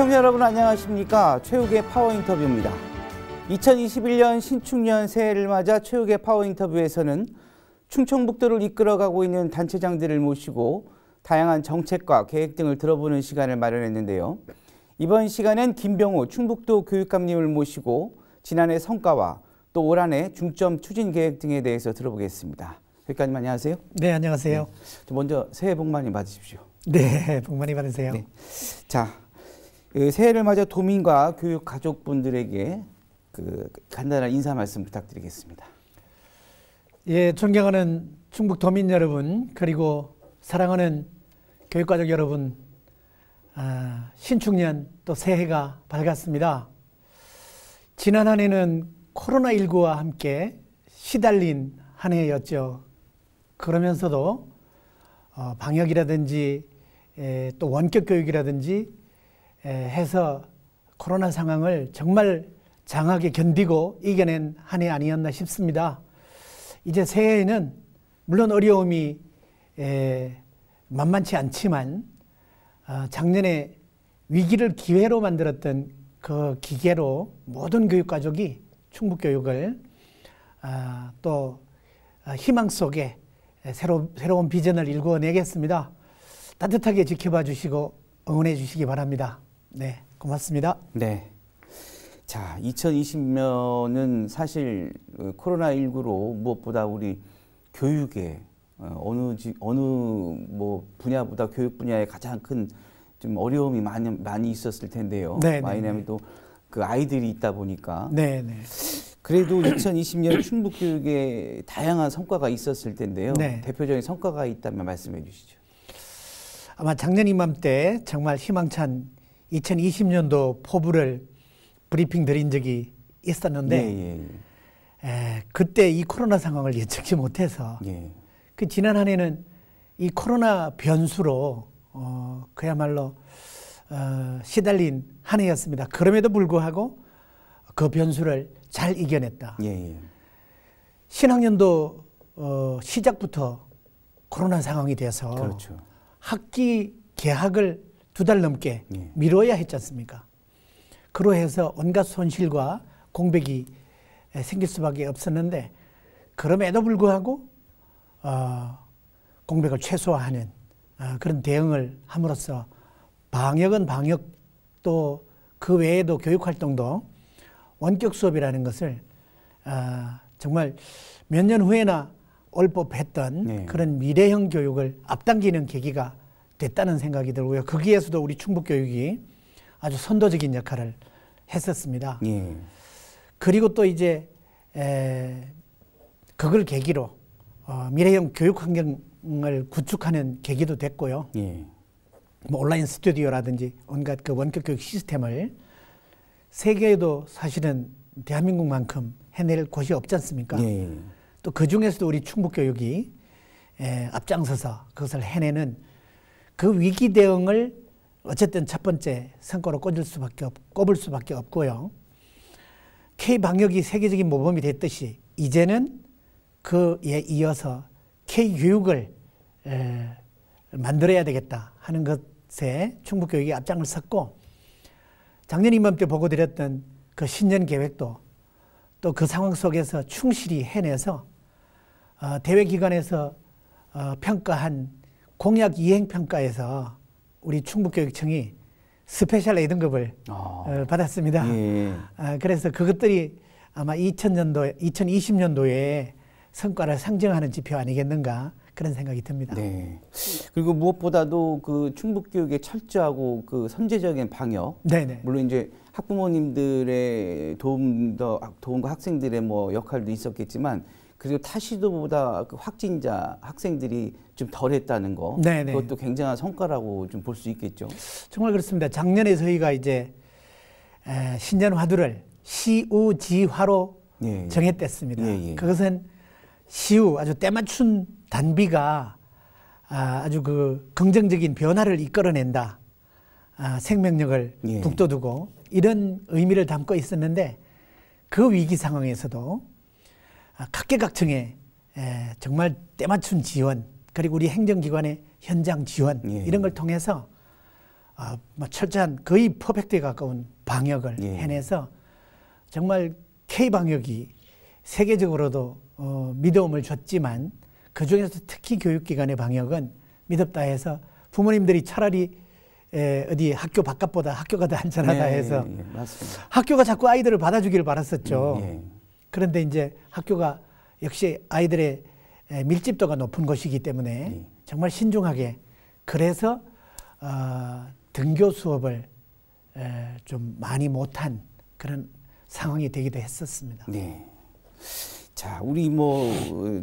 시청자 여러분 안녕하십니까. 최욱의 파워 인터뷰입니다. 2021년 신축년 새해를 맞아 최욱의 파워 인터뷰에서는 충청북도를 이끌어가고 있는 단체장들을 모시고 다양한 정책과 계획 등을 들어보는 시간을 마련했는데요. 이번 시간엔 김병우 충북도 교육감님을 모시고 지난해 성과와 또 올 한 해 중점 추진 계획 등에 대해서 들어보겠습니다. 교육감님 안녕하세요. 네, 안녕하세요. 네. 먼저 새해 복 많이 받으십시오. 네, 복 많이 받으세요. 네. 자, 새해를 맞아 도민과 교육 가족분들에게 간단한 인사 말씀 부탁드리겠습니다. 예, 존경하는 충북 도민 여러분, 그리고 사랑하는 교육가족 여러분, 신축년 또 새해가 밝았습니다. 지난 한 해는 코로나19와 함께 시달린 한 해였죠. 그러면서도 방역이라든지 또 원격 교육이라든지 해서 코로나 상황을 정말 장하게 견디고 이겨낸 한 해 아니었나 싶습니다. 이제 새해에는 물론 어려움이 만만치 않지만 작년에 위기를 기회로 만들었던 그 기계로 모든 교육가족이 충북교육을 또 희망 속에 새로운 비전을 일궈내겠습니다. 따뜻하게 지켜봐 주시고 응원해 주시기 바랍니다. 네, 고맙습니다. 네. 자, 2020년은 사실 코로나19로 무엇보다 우리 교육에 어느 분야보다 교육 분야에 가장 큰 좀 어려움이 많이 있었을 텐데요. 왜냐하면 또 그 아이들이 있다 보니까. 네네. 그래도 2020년 충북 교육에 다양한 성과가 있었을 텐데요. 네. 대표적인 성과가 있다면 말씀해 주시죠. 아마 작년 이맘때 정말 희망찬 2020년도 포부를 브리핑 드린 적이 있었는데 그때 이 코로나 상황을 예측지 못해서 그 지난 한 해는 이 코로나 변수로 그야말로 시달린 한 해였습니다. 그럼에도 불구하고 그 변수를 잘 이겨냈다. 신학년도 시작부터 코로나 상황이 돼서 그렇죠. 학기 개학을 2달 넘게 미뤄야 했지 않습니까? 그로해서 온갖 손실과 공백이 생길 수밖에 없었는데 그럼에도 불구하고 공백을 최소화하는 그런 대응을 함으로써 방역은 방역 또 그 외에도 교육활동도 원격 수업이라는 것을 정말 몇 년 후에나 올 법했던 그런 미래형 교육을 앞당기는 계기가 됐다는 생각이 들고요. 거기에서도 우리 충북교육이 아주 선도적인 역할을 했었습니다. 그리고 또 이제 그걸 계기로 미래형 교육 환경을 구축하는 계기도 됐고요. 뭐 온라인 스튜디오라든지 온갖 그 원격 교육 시스템을 세계에도 사실은 대한민국만큼 해낼 곳이 없지 않습니까? 또 그 중에서도 우리 충북교육이 앞장서서 그것을 해내는 그 위기 대응을 어쨌든 첫 번째 성과로 꼽을 수밖에 없고요. K-방역이 세계적인 모범이 됐듯이 이제는 그에 이어서 K-교육을 만들어야 되겠다 하는 것에 충북교육이 앞장을 섰고 작년 이맘때 보고드렸던 그 신년 계획도 또 그 상황 속에서 충실히 해내서 대외기관에서 평가한 공약 이행평가에서 우리 충북교육청이 스페셜 A 등급을 받았습니다. 그래서 그것들이 아마 2020년도에 성과를 상정하는 지표 아니겠는가 그런 생각이 듭니다. 네. 그리고 무엇보다도 그 충북교육의 철저하고 그 선제적인 방역. 물론 이제 학부모님들의 도움과 학생들의 뭐 역할도 있었겠지만 그리고 타시도보다 그 확진자 학생들이 좀 덜했다는 거. 그것도 굉장한 성과라고 좀 볼 수 있겠죠. 정말 그렇습니다. 작년에 저희가 이제 신년 화두를 시우지화로 정했댔습니다. 그것은 시우 아주 때맞춘 단비가 아주 그 긍정적인 변화를 이끌어낸다. 생명력을 북돋우고 이런 의미를 담고 있었는데 그 위기 상황에서도 각계각층의 정말 때맞춘 지원 그리고 우리 행정기관의 현장 지원 이런 걸 통해서 뭐 철저한 거의 퍼펙트에 가까운 방역을 예. 해내서 정말 K-방역이 세계적으로도 믿음을 줬지만 그중에서 특히 교육기관의 방역은 믿었다 해서 부모님들이 차라리 어디 학교 바깥보다 학교가 더 안전하다 해서 맞습니다. 학교가 자꾸 아이들을 받아주기를 바랐었죠. 예. 그런데 이제 학교가 역시 아이들의 밀집도가 높은 곳이기 때문에 정말 신중하게 그래서 등교 수업을 좀 많이 못한 그런 상황이 되기도 했었습니다. 네. 자, 우리 뭐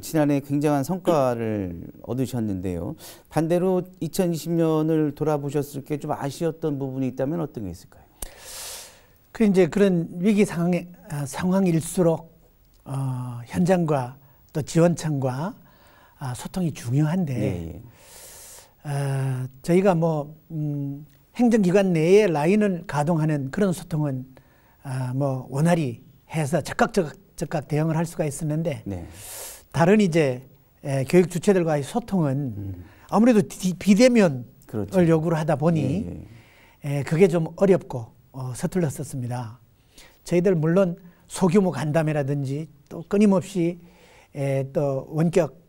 지난해 굉장한 성과를 얻으셨는데요. 반대로 2020년을 돌아보셨을 때 좀 아쉬웠던 부분이 있다면 어떤 게 있을까요? 그 이제 그런 위기 상황일수록 현장과 또 지원청과 소통이 중요한데 저희가 뭐 행정기관 내에 라인을 가동하는 그런 소통은 뭐 원활히 해서 즉각 대응을 할 수가 있었는데 다른 이제 교육 주체들과의 소통은 아무래도 비대면을 그렇죠. 요구를 하다 보니 그게 좀 어렵고 서툴렀었습니다. 저희들 물론 소규모 간담회라든지 또 끊임없이 또 원격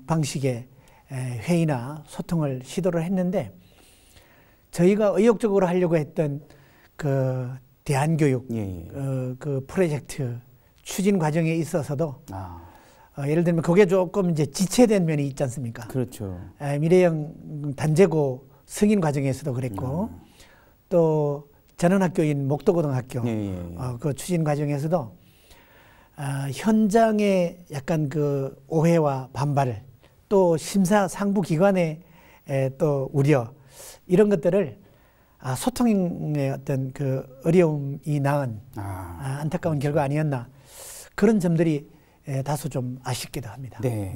방식의 회의나 소통을 시도를 했는데 저희가 의욕적으로 하려고 했던 그 대안교육 그 프로젝트 추진 과정에 있어서도 예를 들면 그게 조금 이제 지체된 면이 있지 않습니까? 그렇죠. 미래형 단제고 승인 과정에서도 그랬고 또 전원학교인 목도고등학교 그 추진 과정에서도 현장의 약간 그 오해와 반발 또 심사 상부 기관의 또 우려 이런 것들을 소통의 어떤 그 어려움이 낳은 안타까운 결과 아니었나 그런 점들이 다소 좀 아쉽기도 합니다. 네.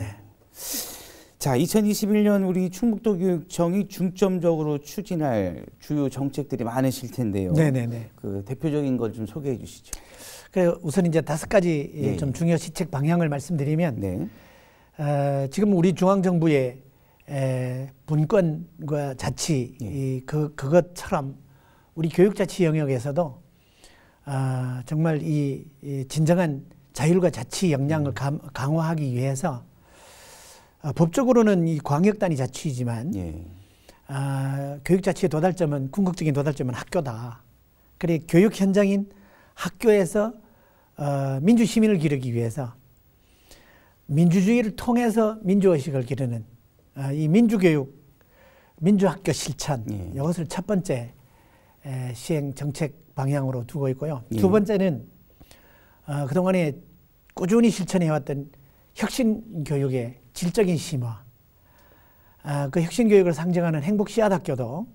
자, 2021년 우리 충북도교육청이 중점적으로 추진할 주요 정책들이 많으실 텐데요. 네네네. 그 대표적인 걸 좀 소개해 주시죠. 그래 우선 이제 5가지 좀 중요 시책 방향을 말씀드리면 지금 우리 중앙정부의 분권과 자치 그것처럼 우리 교육자치 영역에서도 정말 이 진정한 자율과 자치 역량을 강화하기 위해서 법적으로는 이 광역단위 자치이지만 교육자치의 도달점은 궁극적인 도달점은 학교다. 그래 교육 현장인 학교에서 민주시민을 기르기 위해서 민주주의를 통해서 민주의식을 기르는 이 민주교육, 민주학교 실천 이것을 첫 번째 시행 정책 방향으로 두고 있고요. 두 번째는 그동안에 꾸준히 실천해왔던 혁신교육의 질적인 심화, 그 혁신교육을 상징하는 행복 씨앗학교도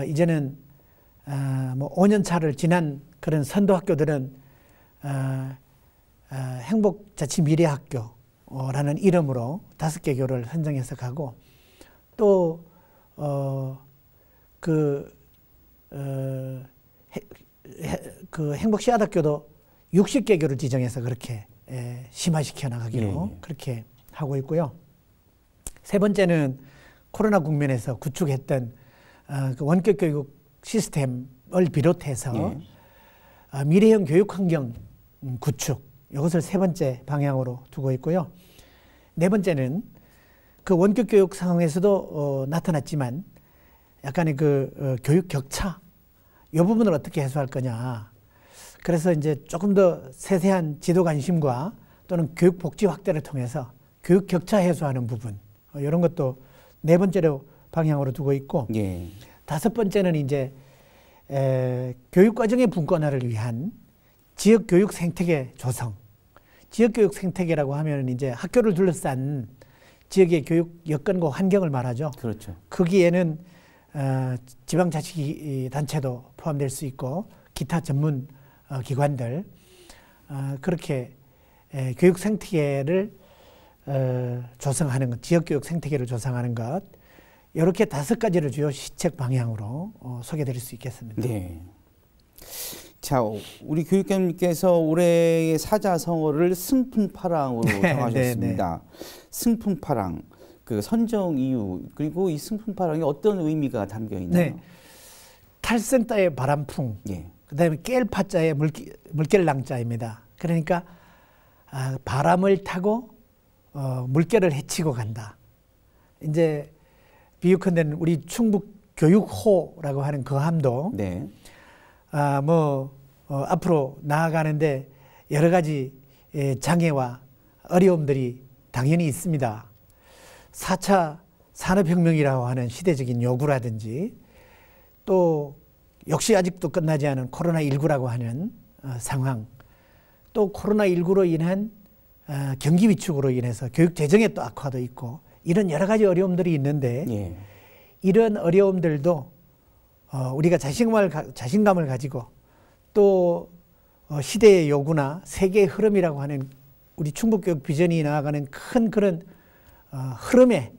이제는 뭐 5년 차를 지난 그런 선도학교들은 행복자치미래학교라는 이름으로 5개 교를 선정해서 가고 또 그 행복 씨앗학교도 60개 교를 지정해서 그렇게 심화시켜 나가기로 그렇게 하고 있고요. 세 번째는 코로나 국면에서 구축했던 그 원격 교육 시스템을 비롯해서 미래형 교육 환경 구축 이것을 세 번째 방향으로 두고 있고요. 네 번째는 그 원격 교육 상황에서도 나타났지만 약간의 그 교육 격차 이 부분을 어떻게 해소할 거냐. 그래서 이제 조금 더 세세한 지도 관심과 또는 교육 복지 확대를 통해서 교육 격차 해소하는 부분 이런 것도 네 번째로 방향으로 두고 있고 다섯 번째는 이제 교육과정의 분권화를 위한 지역교육 생태계 조성. 지역교육 생태계라고 하면 이제 학교를 둘러싼 지역의 교육 여건과 환경을 말하죠. 그렇죠. 거기에는 지방자치단체도 포함될 수 있고 기타 전문 기관들 그렇게 교육 생태계를 조성하는 것, 지역교육 생태계를 조성하는 것 이렇게 5가지를 주요 시책 방향으로 소개드릴 수 있겠습니다. 네. 자, 우리 교육감님께서 올해의 사자성어를 승풍파랑으로 정하셨습니다. 승풍파랑, 그 선정 이유 그리고 이 승풍파랑에 어떤 의미가 담겨 있나요? 탈승자의 바람풍, 예. 그다음에 깰파자의 물결낭자입니다. 그러니까 바람을 타고 물결을 헤치고 간다. 이제 비유컨대는 우리 충북 교육호라고 하는 그 함도 네. 앞으로 나아가는데 여러 가지 장애와 어려움들이 당연히 있습니다. 4차 산업혁명이라고 하는 시대적인 요구라든지 또 역시 아직도 끝나지 않은 코로나19라고 하는 상황, 또 코로나19로 인한 경기 위축으로 인해서 교육 재정의 또 악화도 있고 이런 여러 가지 어려움들이 있는데 예. 이런 어려움들도 우리가 자신감을 가지고 또 시대의 요구나 세계의 흐름이라고 하는 우리 충북교육 비전이 나아가는 큰 그런 흐름에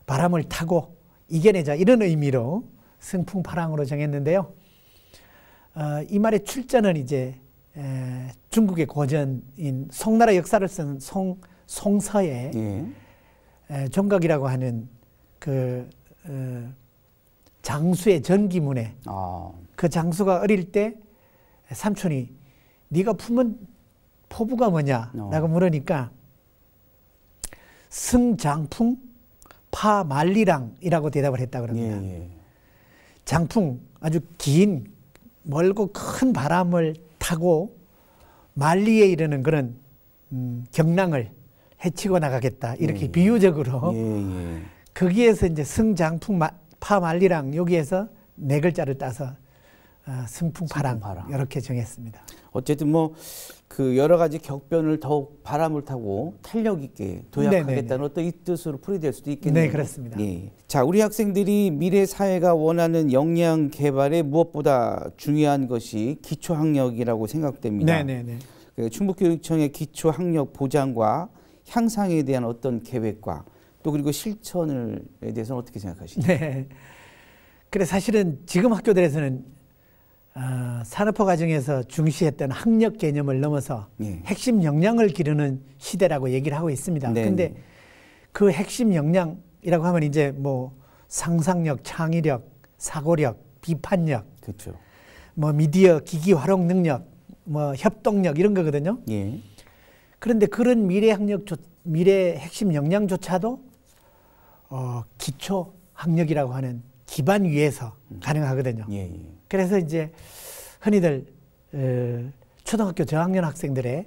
바람을 타고 이겨내자, 이런 의미로 승풍파랑으로 정했는데요. 이 말의 출자는 이제 중국의 고전인 송나라 역사를 쓴 송서의 예. 종각이라고 하는 그 장수의 전기문에 그 장수가 어릴 때 삼촌이 네가 품은 포부가 뭐냐라고 물으니까 승장풍 파만리랑이라고 대답을 했다고 합니다. 예. 장풍, 아주 긴 멀고 큰 바람을 타고 만리에 이르는 그런 경랑을 헤치고 나가겠다, 이렇게 예. 비유적으로 예. 거기에서 이제 승장풍 파만리랑 여기에서 네 글자를 따서 승풍파랑 이렇게 정했습니다. 어쨌든 뭐 그 여러 가지 격변을 더욱 바람을 타고 탄력 있게 도약하겠다는 어떤 이 뜻으로 풀이될 수도 있겠네요. 네, 그렇습니다. 예. 자, 우리 학생들이 미래 사회가 원하는 역량 개발에 무엇보다 중요한 것이 기초학력이라고 생각됩니다. 네네네. 충북교육청의 기초학력 보장과 향상에 대한 어떤 계획과 또 그리고 실천에 대해서는 어떻게 생각하시나요? 네. 그래 사실은 지금 학교들에서는 산업화 과정에서 중시했던 학력 개념을 넘어서 핵심 역량을 기르는 시대라고 얘기를 하고 있습니다. 그런데 그 핵심 역량이라고 하면 이제 뭐 상상력, 창의력, 사고력, 비판력, 그렇죠. 뭐 미디어, 기기 활용 능력, 뭐 협동력 이런 거거든요. 예. 그런데 그런 미래 핵심 역량조차도 기초 학력이라고 하는 기반 위에서 가능하거든요. 예. 그래서 이제 흔히들 초등학교 저학년 학생들의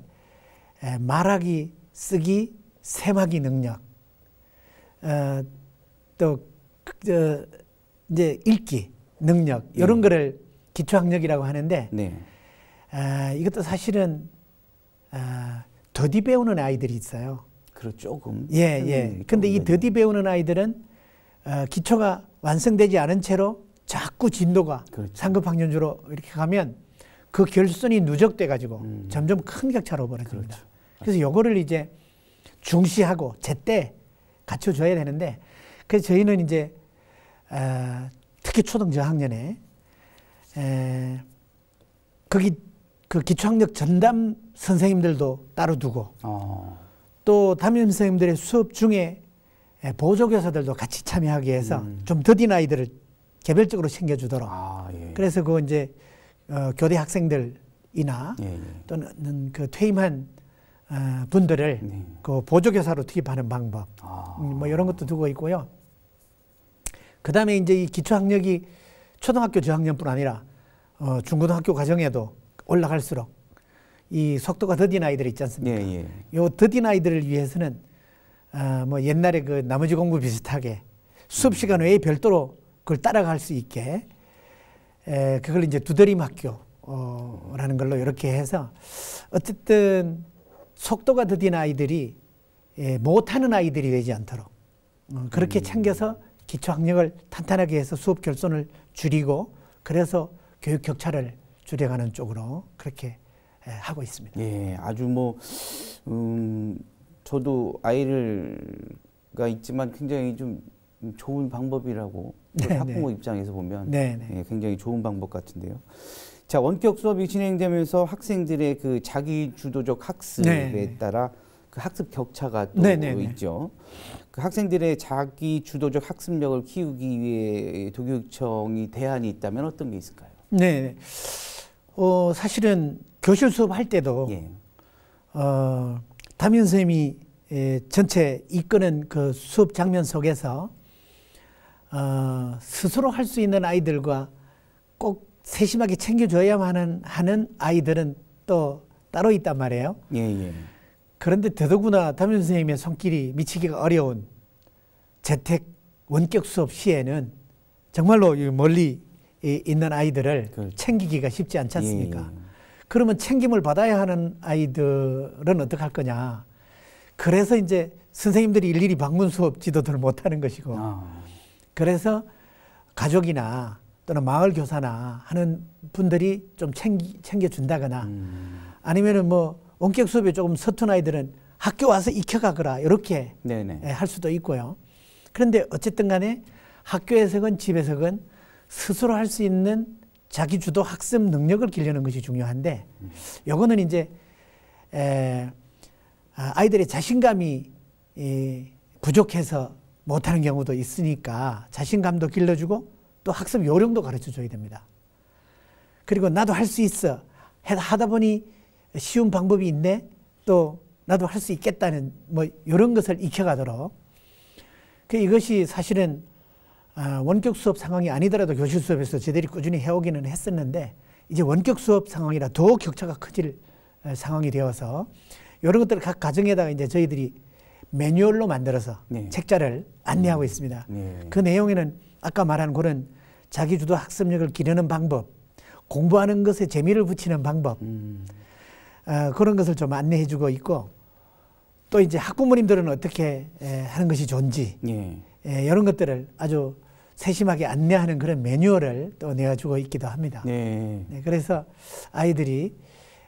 말하기, 쓰기, 셈하기 능력, 또 이제 읽기 능력 이런 거를 기초학력이라고 하는데 이것도 사실은 더디 배우는 아이들이 있어요. 그렇죠. 조금. 예. 근데 이 더디 배우는 아이들은 기초가 완성되지 않은 채로 자꾸 진도가 상급 학년주로 이렇게 가면 그 결손이 누적돼 가지고 점점 큰 격차로 벌어집니다. 그래서 요거를 이제 중시하고 제때 갖춰줘야 되는데, 그래서 저희는 이제 특히 초등 저학년에 거기 그 기초학력 전담 선생님들도 따로 두고 또 담임 선생님들의 수업 중에 보조교사들도 같이 참여하게 해서 좀 더딘 아이들을 개별적으로 챙겨주도록. 그래서 그 이제 교대 학생들이나 또는 그 퇴임한 분들을 그 보조교사로 투입하는 방법, 뭐 이런 것도 두고 있고요. 그 다음에 이제 이 기초학력이 초등학교 저학년뿐 아니라 중고등학교 과정에도 올라갈수록 이 속도가 더딘 아이들 있지 않습니까? 요 더딘 아이들을 위해서는 뭐 옛날에 그 나머지 공부 비슷하게 수업 시간 외에 별도로 그걸 따라갈 수 있게 그걸 이제 두드림 학교라는 걸로 이렇게 해서 어쨌든 속도가 더딘 아이들이 못하는 아이들이 되지 않도록 그렇게 챙겨서 기초학력을 탄탄하게 해서 수업 결손을 줄이고 그래서 교육 격차를 줄여가는 쪽으로 그렇게 하고 있습니다. 예, 아주 뭐 저도 아이가 있지만 굉장히 좀 좋은 방법이라고 학부모 입장에서 보면 굉장히 좋은 방법 같은데요. 자, 원격 수업이 진행되면서 학생들의 그 자기 주도적 학습에 따라 그 학습 격차가 또 있죠. 그 학생들의 자기 주도적 학습력을 키우기 위해 도교육청이 대안이 있다면 어떤 게 있을까요? 네. 사실은 교실 수업할 때도 예. 담임 선생님이 전체 이끄는 그 수업 장면 속에서 스스로 할 수 있는 아이들과 꼭 세심하게 챙겨줘야만 하는 아이들은 또 따로 있단 말이에요. 예, 예. 그런데 더더구나 담임 선생님의 손길이 미치기가 어려운 재택 원격 수업 시에는 정말로 멀리 있는 아이들을 그렇죠. 챙기기가 쉽지 않지 않습니까? 예. 그러면 챙김을 받아야 하는 아이들은 어떻게 할 거냐. 그래서 이제 선생님들이 일일이 방문 수업 지도들을 못하는 것이고, 그래서 가족이나 또는 마을 교사나 하는 분들이 좀 챙겨준다거나 아니면은 뭐 원격 수업에 조금 서툰 아이들은 학교 와서 익혀가거라 이렇게 네네. 할 수도 있고요. 그런데 어쨌든 간에 학교에서건 집에서건 스스로 할 수 있는 자기주도 학습 능력을 기르는 것이 중요한데 요거는 이제 아이들의 자신감이 부족해서 못하는 경우도 있으니까 자신감도 길러주고 또 학습 요령도 가르쳐줘야 됩니다. 그리고 나도 할 수 있어. 하다 보니 쉬운 방법이 있네. 또 나도 할 수 있겠다는 뭐 이런 것을 익혀가도록. 이것이 사실은 원격 수업 상황이 아니더라도 교실 수업에서 저희들이 꾸준히 해오기는 했었는데 이제 원격 수업 상황이라 더 격차가 커질 상황이 되어서 이런 것들을 각 가정에다가 이제 저희들이 매뉴얼로 만들어서 네. 책자를 안내하고 있습니다. 네. 그 내용에는 아까 말한 그런 자기주도 학습력을 기르는 방법, 공부하는 것에 재미를 붙이는 방법, 그런 것을 좀 안내해 주고 있고 또 이제 학부모님들은 어떻게 하는 것이 좋은지 예. 이런 것들을 아주 세심하게 안내하는 그런 매뉴얼을 또 내어주고 있기도 합니다. 네. 네, 그래서 아이들이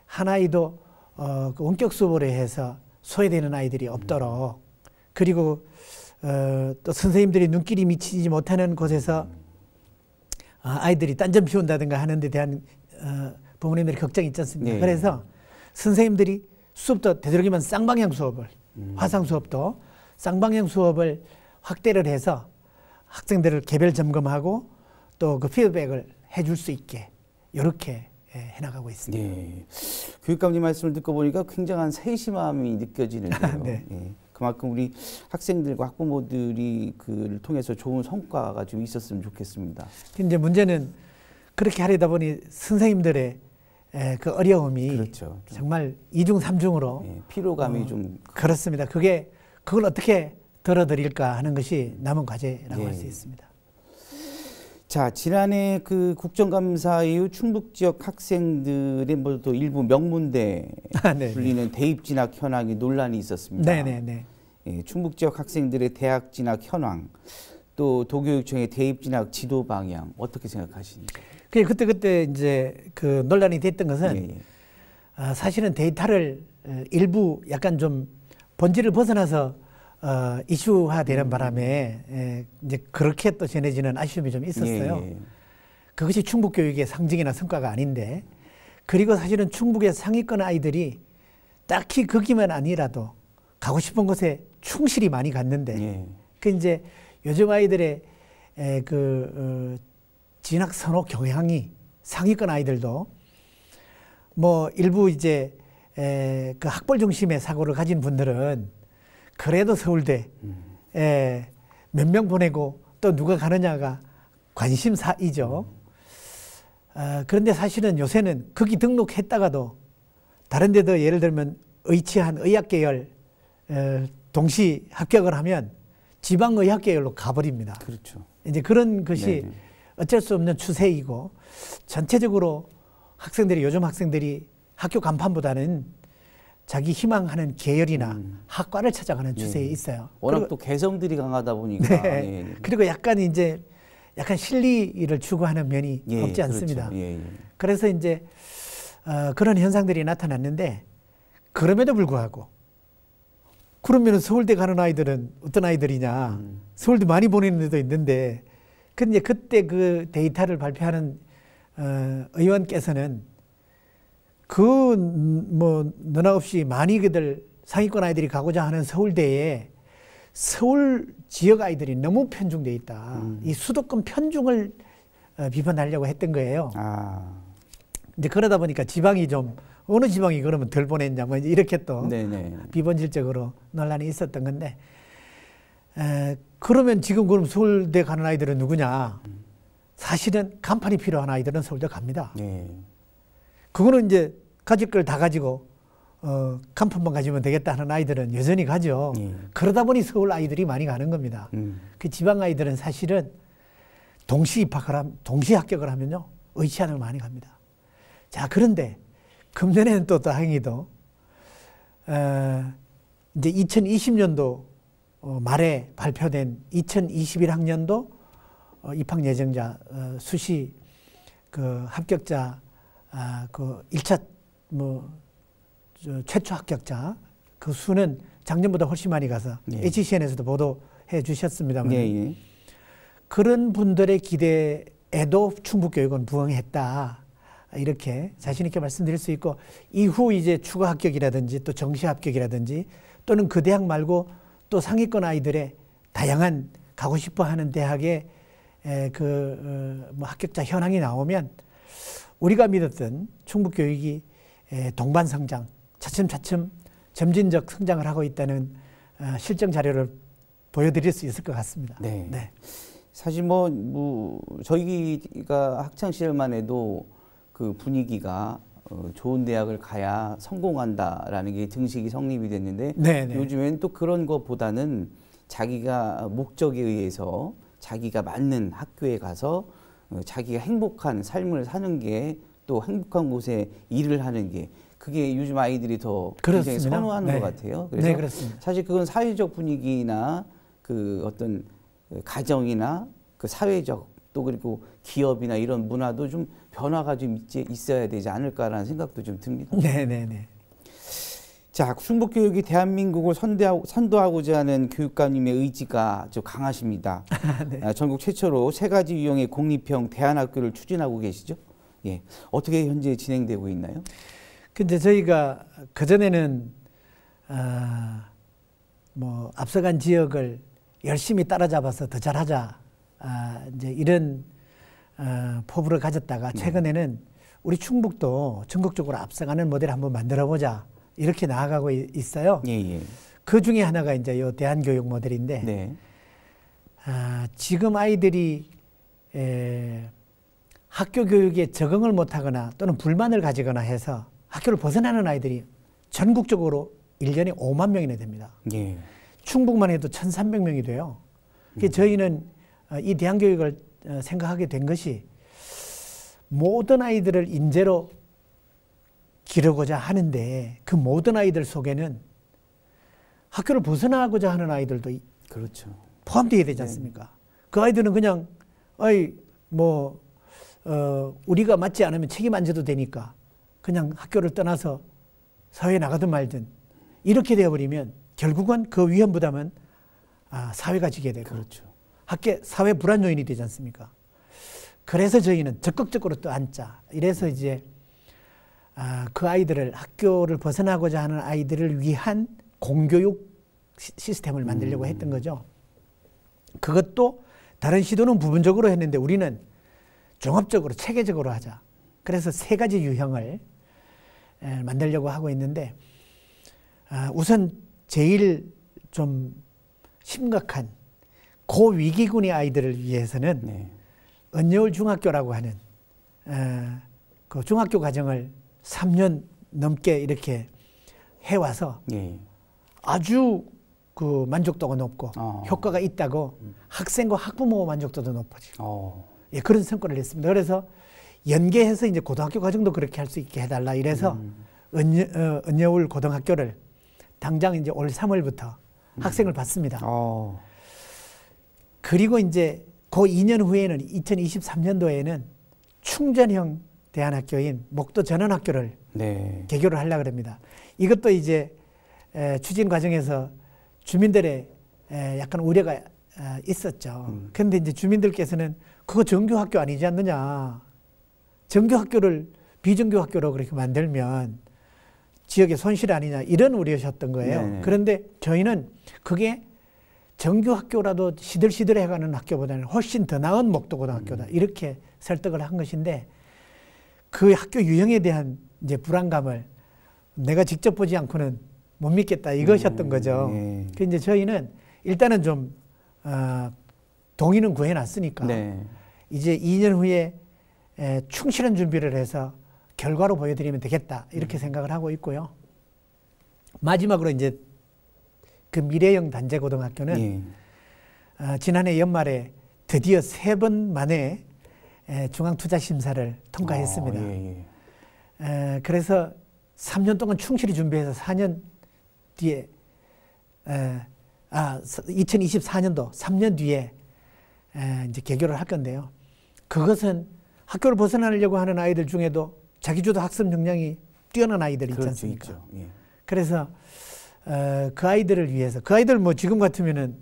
한 아이도 그 원격 수업으로 해서 소외되는 아이들이 없도록 그리고 또 선생님들이 눈길이 미치지 못하는 곳에서 아이들이 딴점 피운다든가 하는 데 대한 부모님들의 걱정이 있지 않습니까? 네. 그래서 선생님들이 수업도 되도록이면 쌍방향 수업을 화상 수업도 쌍방향 수업을 확대를 해서 학생들을 개별 점검하고 또 그 피드백을 해줄 수 있게 이렇게 해나가고 있습니다. 네. 교육감님 말씀을 듣고 보니까 굉장한 세심함이 느껴지는데요. 네. 예. 그만큼 우리 학생들과 학부모들이 그를 통해서 좋은 성과가 좀 있었으면 좋겠습니다. 이제 문제는 그렇게 하려다 보니 선생님들의 그 어려움이 그렇죠. 정말 이중 삼중으로 예. 피로감이 좀 그렇습니다. 그걸 어떻게 덜어드릴까 하는 것이 남은 과제라고 예. 할 수 있습니다. 자, 지난해 그 국정감사 이후 충북 지역 학생들의 뭐 또 일부 명문대 네, 불리는 대입 진학 현황이 논란이 있었습니다. 네네네. 예, 충북 지역 학생들의 대학 진학 현황, 또 도교육청의 대입 진학 지도 방향 어떻게 생각하시는지? 그때 이제 그 논란이 됐던 것은 예, 예. 사실은 데이터를 일부 약간 좀 본질을 벗어나서 이슈화되는 바람에 이제 그렇게 또 전해지는 아쉬움이 좀 있었어요. 예, 예. 그것이 충북 교육의 상징이나 성과가 아닌데, 그리고 사실은 충북의 상위권 아이들이 딱히 거기만 아니라도 가고 싶은 곳에 충실히 많이 갔는데, 예. 그 이제 요즘 아이들의 진학 선호 경향이 상위권 아이들도 뭐 일부 이제 그 학벌 중심의 사고를 가진 분들은 그래도 서울대 몇 명 보내고 또 누가 가느냐가 관심사이죠. 그런데 사실은 요새는 거기 등록했다가도 다른 데도 예를 들면 의치한 의학계열 동시 합격을 하면 지방의학계열로 가버립니다. 그렇죠. 이제 그런 것이 네네. 어쩔 수 없는 추세이고 전체적으로 요즘 학생들이 학교 간판보다는 자기 희망하는 계열이나 학과를 찾아가는 추세에 있어요. 워낙 또 개성들이 강하다 보니까. 네. 예. 그리고 약간 실리를 추구하는 면이 예, 없지 않습니다. 그렇죠. 예, 예. 그래서 이제 그런 현상들이 나타났는데 그럼에도 불구하고 그러면 서울대 가는 아이들은 어떤 아이들이냐? 서울대 많이 보내는 데도 있는데 근데 그때 그 데이터를 발표하는 의원께서는 너나 없이 많이 그들 상위권 아이들이 가고자 하는 서울대에 서울 지역 아이들이 너무 편중돼 있다. 이 수도권 편중을 비판하려고 했던 거예요. 이제 그러다 보니까 지방이 좀 어느 지방이 그러면 덜 보냈냐 뭐 이렇게 또 네네. 비본질적으로 논란이 있었던 건데 그러면 지금 그럼 서울대 가는 아이들은 누구냐? 사실은 간판이 필요한 아이들은 서울대 갑니다. 네. 그거는 이제 가질 걸 다 가지고 간판만 가지면 되겠다 하는 아이들은 여전히 가죠. 그러다 보니 서울 아이들이 많이 가는 겁니다. 그 지방 아이들은 사실은 동시 입학을 하면, 동시 합격을 하면요, 의치안을 많이 갑니다. 자, 그런데 금년에는 또 다행히도 이제 2020년도 말에 발표된 2021학년도 입학 예정자 수시 그 합격자 그 1차 뭐 최초 합격자 그 수는 작년보다 훨씬 많이 가서 HCN에서도 보도해 주셨습니다만 그런 분들의 기대에도 충북교육은 부응했다. 이렇게 자신 있게 말씀드릴 수 있고 이후 이제 추가 합격이라든지 또 정시 합격이라든지 또는 그 대학 말고 또 상위권 아이들의 다양한 가고 싶어 하는 대학의 뭐 합격자 현황이 나오면 우리가 믿었던 충북교육이 동반 성장, 차츰차츰 점진적 성장을 하고 있다는 실증 자료를 보여드릴 수 있을 것 같습니다. 네. 네. 사실 뭐 저희가 학창 시절만 해도 그 분위기가 좋은 대학을 가야 성공한다라는 게 등식이 성립이 됐는데 요즘엔 또 그런 것보다는 자기가 목적에 의해서 자기가 맞는 학교에 가서 자기가 행복한 삶을 사는 게 또 행복한 곳에 일을 하는 게 그게 요즘 아이들이 더 굉장히 선호하는 것 같아요. 그래서 그렇습니다. 사실 그건 사회적 분위기나 그 어떤 가정이나 그 사회적 또 그리고 기업이나 이런 문화도 좀 변화가 좀 있어야 되지 않을까라는 생각도 좀 듭니다. 네네네. 자, 충북교육이 대한민국을 선도하고자 하는 교육감님의 의지가 좀 강하십니다. 네. 전국 최초로 3가지 유형의 공립형 대안학교를 추진하고 계시죠? 예. 어떻게 현재 진행되고 있나요? 근데 저희가 그전에는 뭐 앞서간 지역을 열심히 따라잡아서 더 잘하자 이제 이런 포부를 가졌다가 최근에는 우리 충북도 전국적으로 앞서가는 모델을 한번 만들어보자 이렇게 나아가고 있어요. 그 중에 하나가 이제 이 대한교육 모델인데 지금 아이들이 학교 교육에 적응을 못하거나 또는 불만을 가지거나 해서 학교를 벗어나는 아이들이 전국적으로 1년에 5만 명이나 됩니다. 충북만 해도 1,300명이 돼요. 저희는 이 대안교육을 생각하게 된 것이 모든 아이들을 인재로 기르고자 하는데 그 모든 아이들 속에는 학교를 벗어나고자 하는 아이들도 포함되어야 되지 않습니까? 그 아이들은 그냥 우리가 맞지 않으면 책임 안 져도 되니까 그냥 학교를 떠나서 사회에 나가든 말든 이렇게 되어버리면 결국은 그 위험 부담은 사회가 지게 되고 사회 불안 요인이 되지 않습니까? 그래서 저희는 적극적으로 또 앉자. 이래서 이제 그 아이들을 학교를 벗어나고자 하는 아이들을 위한 공교육 시스템을 만들려고 했던 거죠. 그것도 다른 시도는 부분적으로 했는데 우리는 종합적으로 체계적으로 하자. 그래서 3가지 유형을 만들려고 하고 있는데 우선 제일 좀 심각한 고위기군의 아이들을 위해서는 언여울 중학교라고 하는 그 중학교 과정을 3년 넘게 이렇게 해와서 아주 그 만족도가 높고 효과가 있다고 학생과 학부모 만족도도 높아지고 그런 성과를 냈습니다. 그래서 연계해서 이제 고등학교 과정도 그렇게 할 수 있게 해달라 이래서 언여울 고등학교를 당장 이제 올 3월부터 학생을 받습니다. 그리고 이제 그 2년 후에는 2023년도에는 충전형 대안학교인 목도 전원학교를 개교를 하려고 합니다. 이것도 이제 추진 과정에서 주민들의 약간 우려가 있었죠. 그런데 이제 주민들께서는 그거 정규학교 아니지 않느냐. 정규학교를 비정규학교로 그렇게 만들면 지역의 손실 아니냐 이런 우려셨던 거예요. 그런데 저희는 그게 정규 학교라도 시들시들해가는 학교보다는 훨씬 더 나은 목도고등학교다. 이렇게 설득을 한 것인데 그 학교 유형에 대한 이제 불안감을 내가 직접 보지 않고는 못 믿겠다 이것이었던 거죠. 그 이제 저희는 일단은 좀 동의는 구해놨으니까 네. 이제 2년 후에 충실한 준비를 해서 결과로 보여드리면 되겠다 이렇게 생각을 하고 있고요. 마지막으로 이제 그 미래형 단재고등학교는 지난해 연말에 드디어 3번 만에 중앙투자심사를 통과했습니다. 그래서 3년 동안 충실히 준비해서 4년 뒤에 2024년도 3년 뒤에 이제 개교를 할 건데요. 그것은 학교를 벗어나려고 하는 아이들 중에도 자기주도 학습 역량이 뛰어난 아이들이 있지 않습니까? 있죠. 예. 그래서 그 아이들을 위해서 그 아이들 뭐 지금 같으면은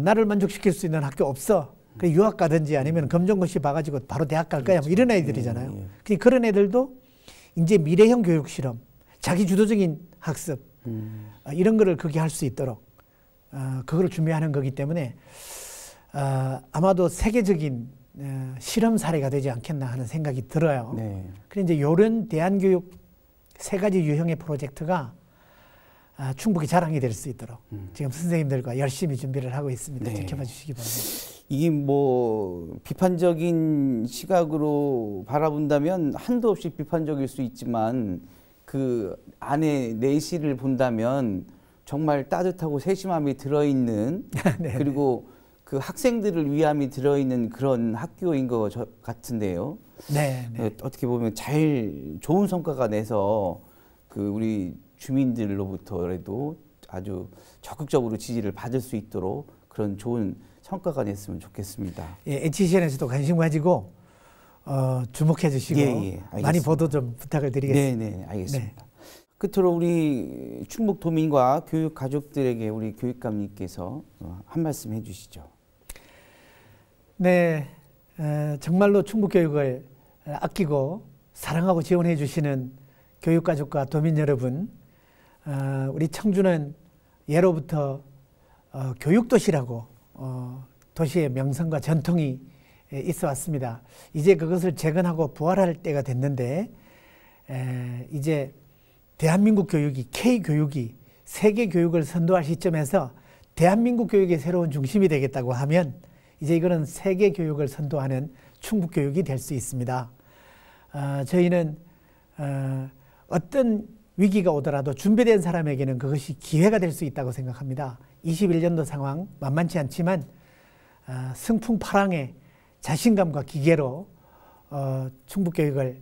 나를 만족시킬 수 있는 학교 없어. 그래 유학 가든지 아니면 검정고시 봐가지고 바로 대학 갈 거야. 뭐 이런 아이들이잖아요. 그런 애들도 이제 미래형 교육 실험, 자기 주도적인 학습 이런 거를 거기 할 수 있도록 그걸 준비하는 거기 때문에 아마도 세계적인 실험 사례가 되지 않겠나 하는 생각이 들어요. 네. 그래서 이제 이런 대한교육 3가지 유형의 프로젝트가 충북이 자랑이 될 수 있도록 지금 선생님들과 열심히 준비를 하고 있습니다. 네. 지켜봐 주시기 바랍니다. 이게 뭐 비판적인 시각으로 바라본다면 한도 없이 비판적일 수 있지만 그 안에 내실을 본다면 정말 따뜻하고 세심함이 들어있는 그리고 그 학생들을 위함이 들어있는 그런 학교인 것 같은데요. 네, 네. 어떻게 보면 제일 좋은 성과가 내서 그 우리 주민들로부터라도 아주 적극적으로 지지를 받을 수 있도록 그런 좋은 성과가 냈으면 좋겠습니다. 예, HCN에서도 관심 가지고 주목해 주시고 많이 보도 좀 부탁을 드리겠습니다. 네, 알겠습니다. 네. 끝으로 우리 충북 도민과 교육 가족들에게 우리 교육감님께서 한 말씀 해주시죠. 네, 정말로 충북 교육을 아끼고 사랑하고 지원해 주시는 교육 가족과 도민 여러분, 우리 청주는 예로부터 교육도시라고 도시의 명성과 전통이 있어 왔습니다. 이제 그것을 재건하고 부활할 때가 됐는데 이제 대한민국 교육이 K교육이 세계 교육을 선도할 시점에서 대한민국 교육의 새로운 중심이 되겠다고 하면 이제 이거는 세계 교육을 선도하는 충북 교육이 될 수 있습니다. 저희는 어떤 위기가 오더라도 준비된 사람에게는 그것이 기회가 될 수 있다고 생각합니다. 21년도 상황 만만치 않지만 승풍파랑의 자신감과 기계로 충북 교육을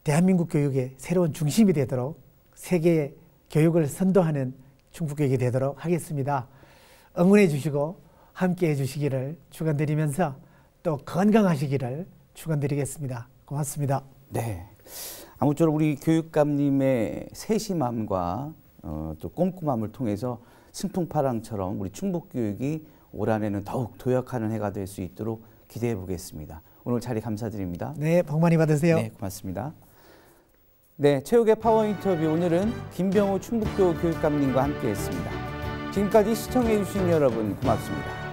대한민국 교육의 새로운 중심이 되도록 세계의 교육을 선도하는 충북 교육이 되도록 하겠습니다. 응원해 주시고 함께 해 주시기를 축원드리면서 또 건강하시기를 축원드리겠습니다. 고맙습니다. 네. 아무쪼록 우리 교육감님의 세심함과 또 꼼꼼함을 통해서 승풍파랑처럼 우리 충북교육이 올 한해는 더욱 도약하는 해가 될 수 있도록 기대해 보겠습니다. 오늘 자리 감사드립니다. 네, 복 많이 받으세요. 네, 고맙습니다. 네, 체육의 파워 인터뷰 오늘은 김병우 충북교 교육감님과 함께했습니다. 지금까지 시청해 주신 여러분 고맙습니다.